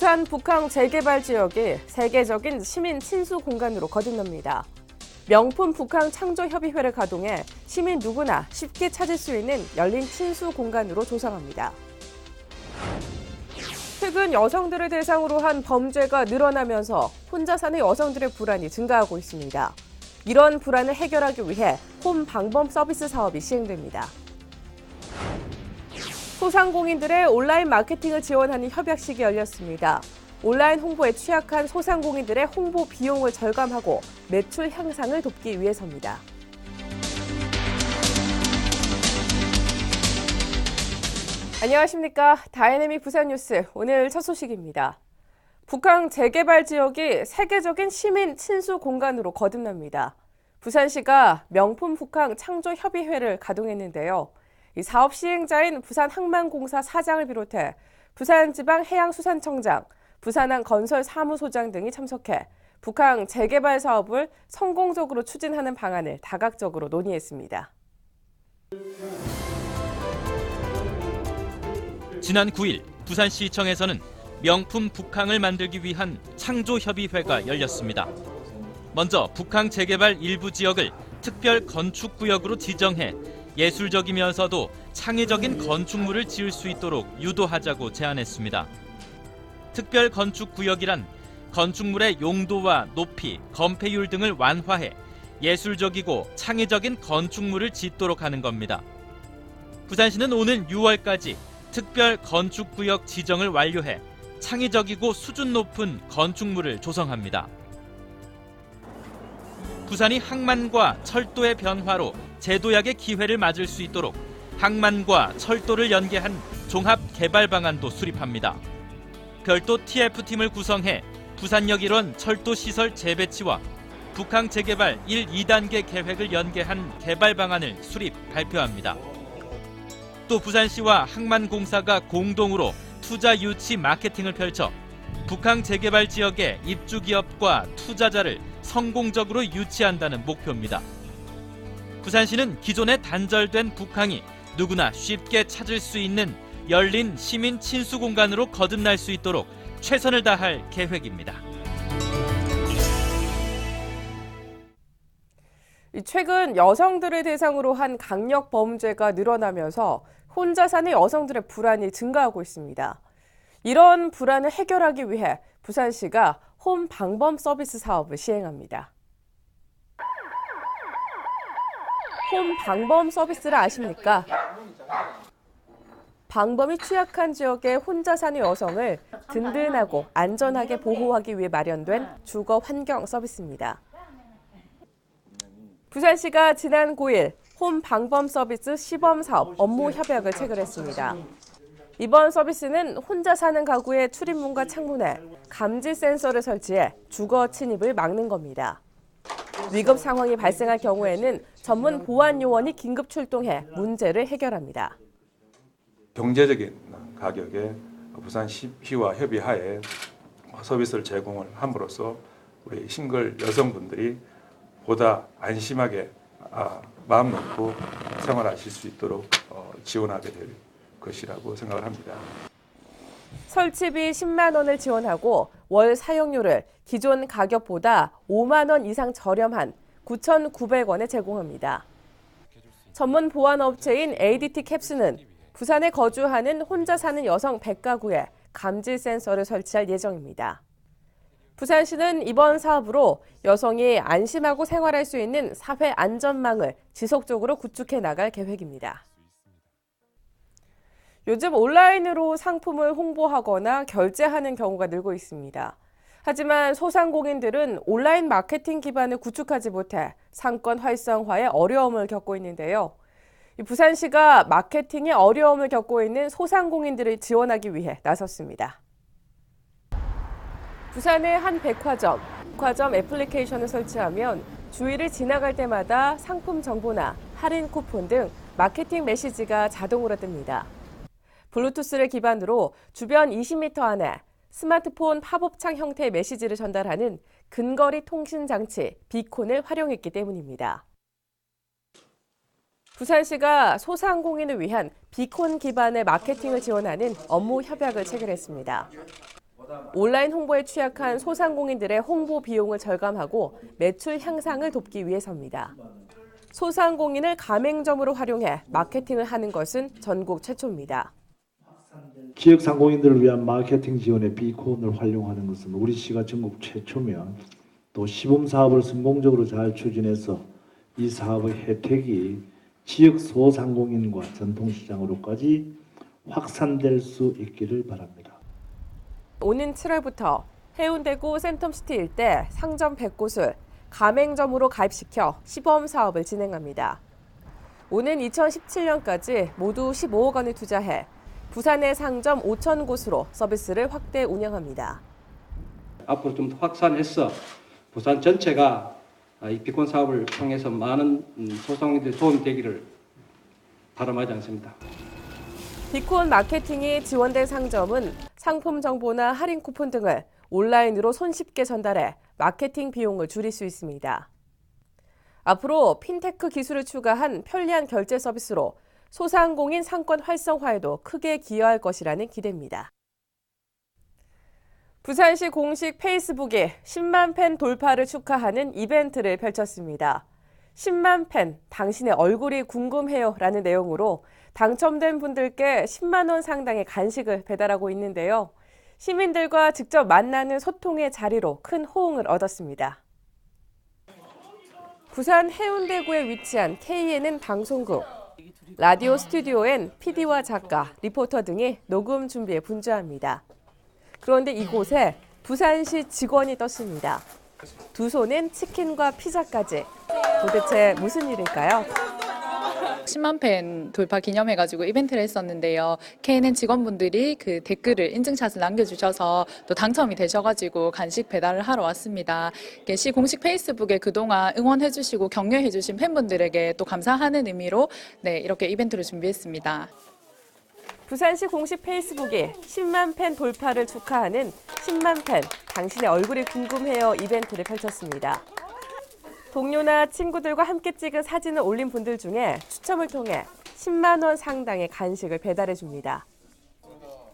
부산 북항 재개발 지역이 세계적인 시민 친수 공간으로 거듭납니다. 명품 북항 창조협의회를 가동해 시민 누구나 쉽게 찾을 수 있는 열린 친수 공간으로 조성합니다. 최근 여성들을 대상으로 한 범죄가 늘어나면서 혼자 사는 여성들의 불안이 증가하고 있습니다. 이런 불안을 해결하기 위해 홈 방범 서비스 사업이 시행됩니다. 소상공인들의 온라인 마케팅을 지원하는 협약식이 열렸습니다. 온라인 홍보에 취약한 소상공인들의 홍보 비용을 절감하고 매출 향상을 돕기 위해서입니다. 안녕하십니까. 다이내믹 부산 뉴스 오늘 첫 소식입니다. 북항 재개발 지역이 세계적인 시민 친수 공간으로 거듭납니다. 부산시가 명품 북항 창조협의회를 가동했는데요. 이 사업 시행자인 부산항만공사 사장을 비롯해 부산지방해양수산청장, 부산항 건설사무소장 등이 참석해 북항 재개발 사업을 성공적으로 추진하는 방안을 다각적으로 논의했습니다. 지난 9일 부산시청에서는 명품 북항을 만들기 위한 창조협의회가 열렸습니다. 먼저 북항 재개발 일부 지역을 특별 건축구역으로 지정해 예술적이면서도 창의적인 건축물을 지을 수 있도록 유도하자고 제안했습니다. 특별 건축구역이란 건축물의 용도와 높이, 건폐율 등을 완화해 예술적이고 창의적인 건축물을 짓도록 하는 겁니다. 부산시는 오는 6월까지 특별 건축구역 지정을 완료해 창의적이고 수준 높은 건축물을 조성합니다. 부산이 항만과 철도의 변화로 재도약의 기회를 맞을 수 있도록 항만과 철도를 연계한 종합 개발 방안도 수립합니다. 별도 TF팀을 구성해 부산역 일원 철도 시설 재배치와 북항 재개발 1, 2단계 계획을 연계한 개발 방안을 수립 발표합니다. 또 부산시와 항만공사가 공동으로 투자 유치 마케팅을 펼쳐 북항 재개발 지역의 입주 기업과 투자자를 성공적으로 유치한다는 목표입니다. 부산시는 기존에 단절된 북항이 누구나 쉽게 찾을 수 있는 열린 시민 친수 공간으로 거듭날 수 있도록 최선을 다할 계획입니다. 최근 여성들을 대상으로 한 강력 범죄가 늘어나면서 혼자 사는 여성들의 불안이 증가하고 있습니다. 이런 불안을 해결하기 위해 부산시가 홈 방범 서비스 사업을 시행합니다. 홈 방범 서비스를 아십니까? 방범이 취약한 지역에 혼자 사는 여성을 든든하고 안전하게 보호하기 위해 마련된 주거 환경 서비스입니다. 부산시가 지난 9일 홈 방범 서비스 시범 사업 업무 협약을 체결했습니다. 이번 서비스는 혼자 사는 가구의 출입문과 창문에 감지 센서를 설치해 주거 침입을 막는 겁니다. 위급 상황이 발생할 경우에는 전문 보안 요원이 긴급 출동해 문제를 해결합니다. 경제적인 가격에 부산시와 협의하에 서비스를 제공을 함으로써 우리 싱글 여성분들이 보다 안심하게 마음 놓고 생활하실 수 있도록 지원하게 될 것이라고 생각을 합니다. 설치비 10만 원을 지원하고 월 사용료를 기존 가격보다 5만 원 이상 저렴한 9,900원에 제공합니다. 전문 보안 업체인 ADT 캡스는 부산에 거주하는 혼자 사는 여성 100가구에 감지 센서를 설치할 예정입니다. 부산시는 이번 사업으로 여성이 안심하고 생활할 수 있는 사회 안전망을 지속적으로 구축해 나갈 계획입니다. 요즘 온라인으로 상품을 홍보하거나 결제하는 경우가 늘고 있습니다. 하지만 소상공인들은 온라인 마케팅 기반을 구축하지 못해 상권 활성화에 어려움을 겪고 있는데요. 부산시가 마케팅에 어려움을 겪고 있는 소상공인들을 지원하기 위해 나섰습니다. 부산의 한 백화점 애플리케이션을 설치하면 주위를 지나갈 때마다 상품 정보나 할인 쿠폰 등 마케팅 메시지가 자동으로 뜹니다. 블루투스를 기반으로 주변 20m 안에 스마트폰 팝업창 형태의 메시지를 전달하는 근거리 통신 장치 비콘을 활용했기 때문입니다. 부산시가 소상공인을 위한 비콘 기반의 마케팅을 지원하는 업무 협약을 체결했습니다. 온라인 홍보에 취약한 소상공인들의 홍보 비용을 절감하고 매출 향상을 돕기 위해서입니다. 소상공인을 가맹점으로 활용해 마케팅을 하는 것은 전국 최초입니다. 지역 상공인들을 위한 마케팅 지원의 비콘을 활용하는 것은 우리 시가 전국 최초며 또 시범 사업을 성공적으로 잘 추진해서 이 사업의 혜택이 지역 소상공인과 전통시장으로까지 확산될 수 있기를 바랍니다. 오는 7월부터 해운대구 센텀시티 일대 상점 100곳을 가맹점으로 가입시켜 시범 사업을 진행합니다. 오는 2017년까지 모두 15억 원을 투자해 부산의 상점 5천 곳으로 서비스를 확대 운영합니다. 앞으로 좀 더 확산해서 부산 전체가 이 비콘 사업을 통해서 많은 소상공인들이 도움이 되기를 바람하지 않습니다. 비콘 마케팅이 지원된 상점은 상품 정보나 할인 쿠폰 등을 온라인으로 손쉽게 전달해 마케팅 비용을 줄일 수 있습니다. 앞으로 핀테크 기술을 추가한 편리한 결제 서비스로 소상공인 상권 활성화에도 크게 기여할 것이라는 기대입니다. 부산시 공식 페이스북이 10만 팬 돌파를 축하하는 이벤트를 펼쳤습니다. 10만 팬, 당신의 얼굴이 궁금해요 라는 내용으로 당첨된 분들께 10만 원 상당의 간식을 배달하고 있는데요. 시민들과 직접 만나는 소통의 자리로 큰 호응을 얻었습니다. 부산 해운대구에 위치한 KNN 방송국. 라디오 스튜디오엔 PD와 작가, 리포터 등이 녹음 준비에 분주합니다. 그런데 이곳에 부산시 직원이 떴습니다. 두 손엔 치킨과 피자까지. 도대체 무슨 일일까요? 10만 팬 돌파 기념해가지고 이벤트를 했었는데요. KNN 직원분들이 그 댓글을 인증샷을 남겨주셔서 또 당첨이 되셔가지고 간식 배달을 하러 왔습니다. 시 공식 페이스북에 그동안 응원해주시고 격려해주신 팬분들에게 또 감사하는 의미로 이렇게 이벤트를 준비했습니다. 부산시 공식 페이스북이 10만 팬 돌파를 축하하는 10만 팬, 당신의 얼굴이 궁금해요 이벤트를 펼쳤습니다. 동료나 친구들과 함께 찍은 사진을 올린 분들 중에 추첨을 통해 10만 원 상당의 간식을 배달해 줍니다.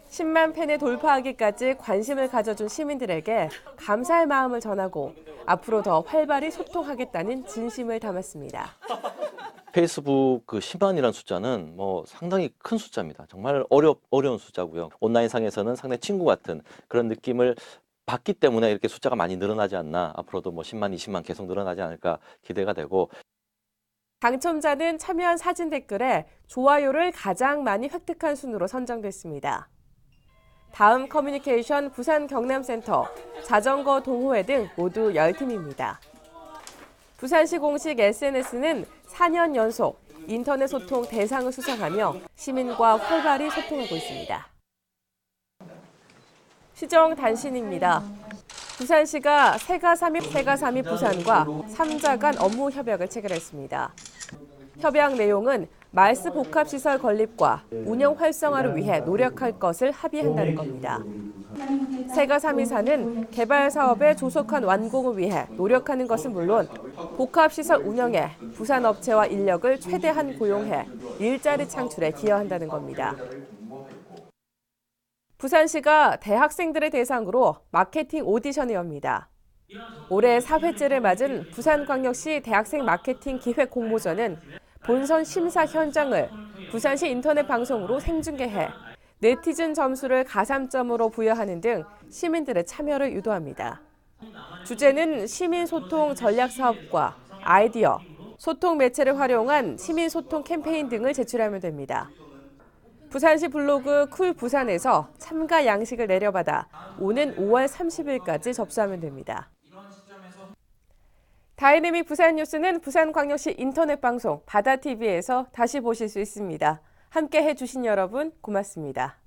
10만 팬에 돌파하기까지 관심을 가져준 시민들에게 감사의 마음을 전하고 앞으로 더 활발히 소통하겠다는 진심을 담았습니다. 페이스북 그 10만이라는 숫자는 상당히 큰 숫자입니다. 정말 어려운 숫자고요. 온라인상에서는 상당히 친구 같은 그런 느낌을 받기 때문에 이렇게 숫자가 많이 늘어나지 않나. 앞으로도 10만, 20만 계속 늘어나지 않을까 기대가 되고. 당첨자는 참여한 사진 댓글에 좋아요를 가장 많이 획득한 순으로 선정됐습니다. 다음 커뮤니케이션 부산 경남센터, 자전거 동호회 등 모두 10팀입니다. 부산시 공식 SNS는 4년 연속 인터넷 소통 대상을 수상하며 시민과 활발히 소통하고 있습니다. 시정 단신입니다. 부산시가 세가삼이 부산과 3자 간 업무 협약을 체결했습니다. 협약 내용은 말스 복합시설 건립과 운영 활성화를 위해 노력할 것을 합의한다는 겁니다. 세가324는 개발 사업의 조속한 완공을 위해 노력하는 것은 물론 복합시설 운영에 부산 업체와 인력을 최대한 고용해 일자리 창출에 기여한다는 겁니다. 부산시가 대학생들의 대상으로 마케팅 오디션을 엽니다. 올해 4회째를 맞은 부산광역시 대학생 마케팅 기획 공모전은 본선 심사 현장을 부산시 인터넷 방송으로 생중계해 네티즌 점수를 가산점으로 부여하는 등 시민들의 참여를 유도합니다. 주제는 시민소통 전략사업과 아이디어, 소통 매체를 활용한 시민소통 캠페인 등을 제출하면 됩니다. 부산시 블로그 쿨부산에서 참가 양식을 내려받아 오는 5월 30일까지 접수하면 됩니다. 다이내믹 부산 뉴스는 부산광역시 인터넷 방송 바다TV에서 다시 보실 수 있습니다. 함께 해주신 여러분 고맙습니다.